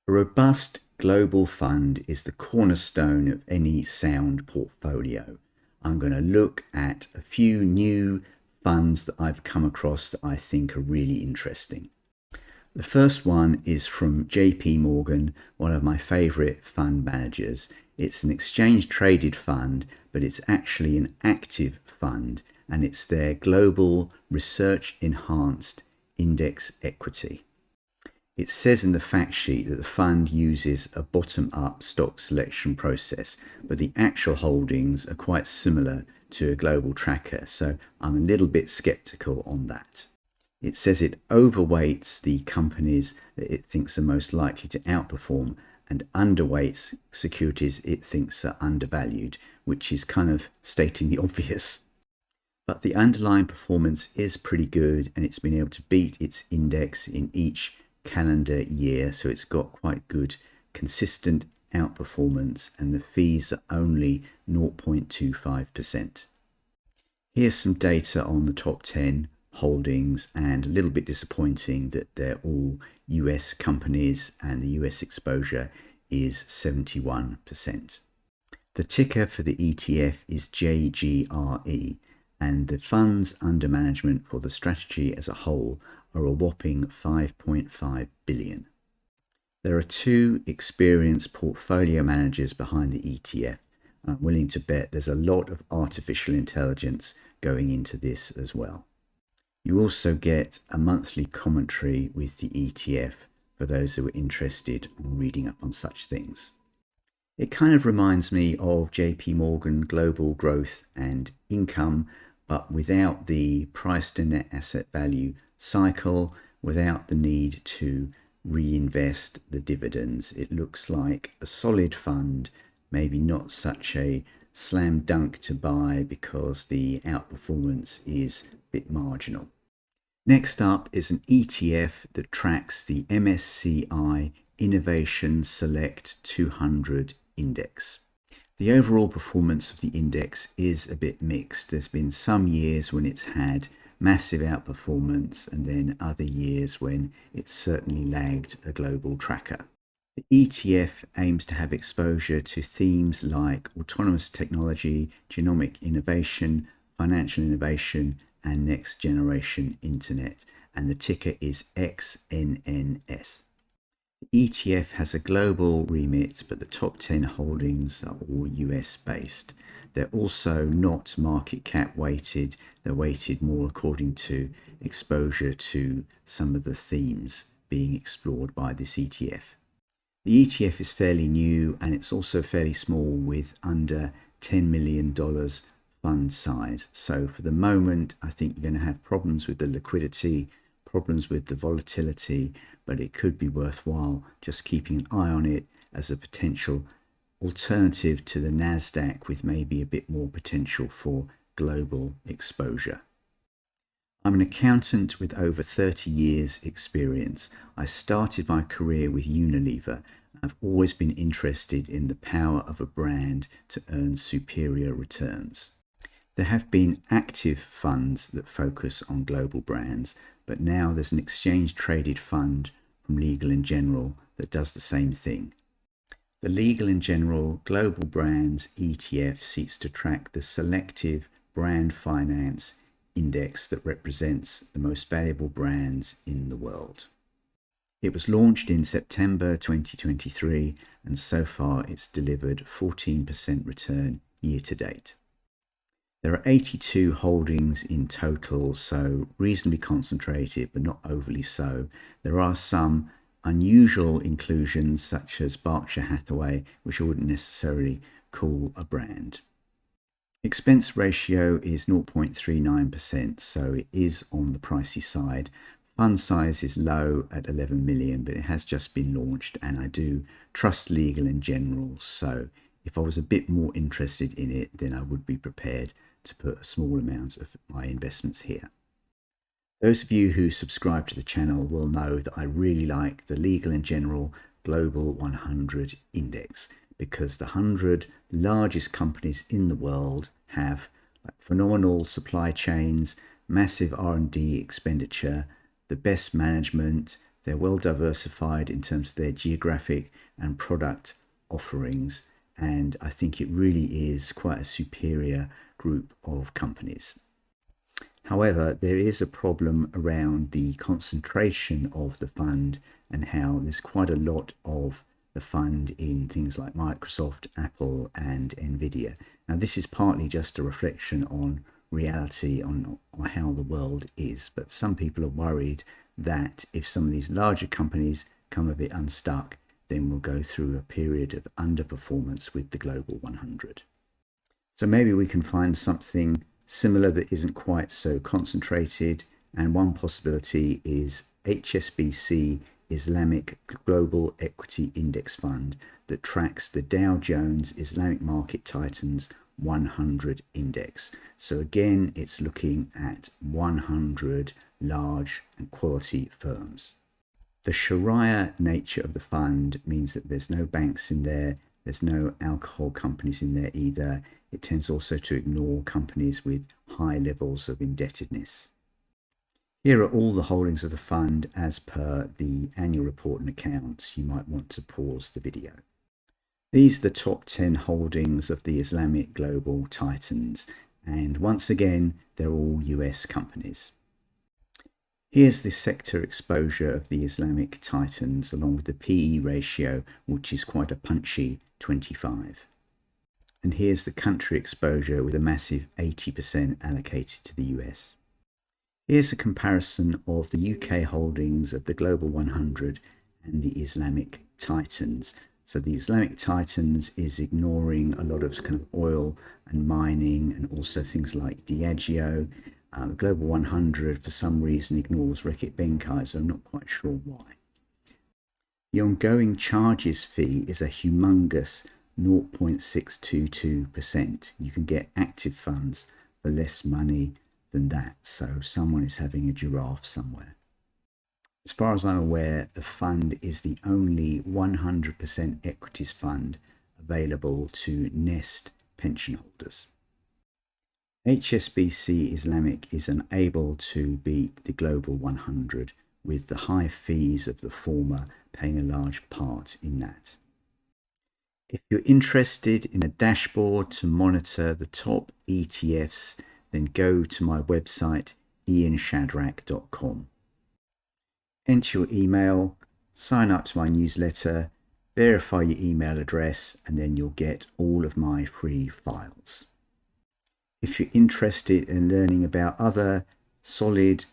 A robust global fund is the cornerstone of any sound portfolio. I'm going to look at a few new funds that I've come across that I think are really interesting. The first one is from JPMorgan, one of my favorite fund managers. It's an exchange traded fund, but it's actually an active fund, and it's their Global Research Enhanced Index Equity. It says in the fact sheet that the fund uses a bottom-up stock selection process, but the actual holdings are quite similar to a global tracker, so I'm a little bit skeptical on that. It says it overweights the companies that it thinks are most likely to outperform and underweights securities it thinks are undervalued, which is kind of stating the obvious. But the underlying performance is pretty good, and it's been able to beat its index in each calendar year, so it's got quite good consistent outperformance, and the fees are only 0.25%. Here's some data on the top 10 holdings, and a little bit disappointing that they're all US companies and the US exposure is 71%. The ticker for the ETF is JGRE, and the funds under management for the strategy as a whole are a whopping 5.5 billion. There are two experienced portfolio managers behind the ETF. I'm willing to bet there's a lot of artificial intelligence going into this as well. You also get a monthly commentary with the ETF for those who are interested in reading up on such things. It kind of reminds me of JPMorgan Global Growth and Income, but without the price to net asset value cycle, without the need to reinvest the dividends. It looks like a solid fund, maybe not such a slam dunk to buy because the outperformance is a bit marginal. Next up is an ETF that tracks the MSCI Innovation Select 200 Index. The overall performance of the index is a bit mixed. There's been some years when it's had massive outperformance, and then other years when it's certainly lagged a global tracker. The ETF aims to have exposure to themes like autonomous technology, genomic innovation, financial innovation, and next generation internet, and the ticker is XNNS. The ETF has a global remit, but the top 10 holdings are all US based. They're also not market cap weighted, they're weighted more according to exposure to some of the themes being explored by this ETF. The ETF is fairly new, and it's also fairly small with under $10 million fund size. So for the moment, I think you're going to have problems with the liquidity, problems with the volatility, but it could be worthwhile just keeping an eye on it as a potential alternative to the NASDAQ with maybe a bit more potential for global exposure. I'm an accountant with over 30 years experience. I started my career with Unilever. I've always been interested in the power of a brand to earn superior returns. There have been active funds that focus on global brands, but now there's an exchange traded fund from Legal & General that does the same thing. The Legal & General Global Brands ETF seeks to track the selective brand finance index that represents the most valuable brands in the world. It was launched in September 2023, and so far it's delivered 14% return year to date. There are 82 holdings in total, so reasonably concentrated, but not overly so. There are some unusual inclusions, such as Berkshire Hathaway, which I wouldn't necessarily call a brand. Expense ratio is 0.39%, so it is on the pricey side. Fund size is low at 11 million, but it has just been launched, and I do trust Legal & General, so if I was a bit more interested in it, then I would be prepared to put a small amount of my investments here. Those of you who subscribe to the channel will know that I really like the Legal & General Global 100 Index, because the 100 largest companies in the world have phenomenal supply chains, massive R&D expenditure, the best management, They're well diversified in terms of their geographic and product offerings, and I think it really is quite a superior group of companies. However, there is a problem around the concentration of the fund and how there's quite a lot of the fund in things like Microsoft, Apple, and Nvidia. Now, this is partly just a reflection on reality on how the world is, but some people are worried that if some of these larger companies come a bit unstuck, then we'll go through a period of underperformance with the Global 100. So maybe we can find something similar that isn't quite so concentrated, and one possibility is HSBC Islamic Global Equity Index Fund that tracks the Dow Jones Islamic Market Titans 100 index. So again, it's looking at 100 large and quality firms. The Sharia nature of the fund means that there's no banks in there, there's no alcohol companies in there either. It tends also to ignore companies with high levels of indebtedness. Here are all the holdings of the fund as per the annual report and accounts. You might want to pause the video. These are the top 10 holdings of the Islamic Global Titans, and once again, they're all US companies. Here's the sector exposure of the Islamic Titans along with the PE ratio, which is quite a punchy 25. And here's the country exposure with a massive 80% allocated to the US. Here's a comparison of the UK holdings of the Global 100 and the Islamic Titans. So the Islamic Titans is ignoring a lot of kind of oil and mining and also things like Diageo. The Global 100 for some reason ignores Reckitt Benckiser, so I'm not quite sure why. The ongoing charges fee is a humongous 0.622%. You can get active funds for less money than that, so someone is having a giraffe somewhere. As far as I'm aware, the fund is the only 100% equities fund available to Nest pension holders. HSBC Islamic is unable to beat the Global 100, with the high fees of the former playing a large part in that. If you're interested in a dashboard to monitor the top ETFs, then go to my website ianshadrack.com. Enter your email, sign up to my newsletter, verify your email address, and then you'll get all of my free files. If you're interested in learning about other solid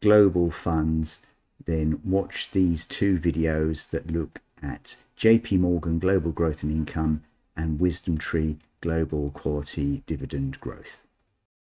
global funds, then watch these two videos that look at JPMorgan Global Growth and Income and WisdomTree Global Quality Dividend Growth.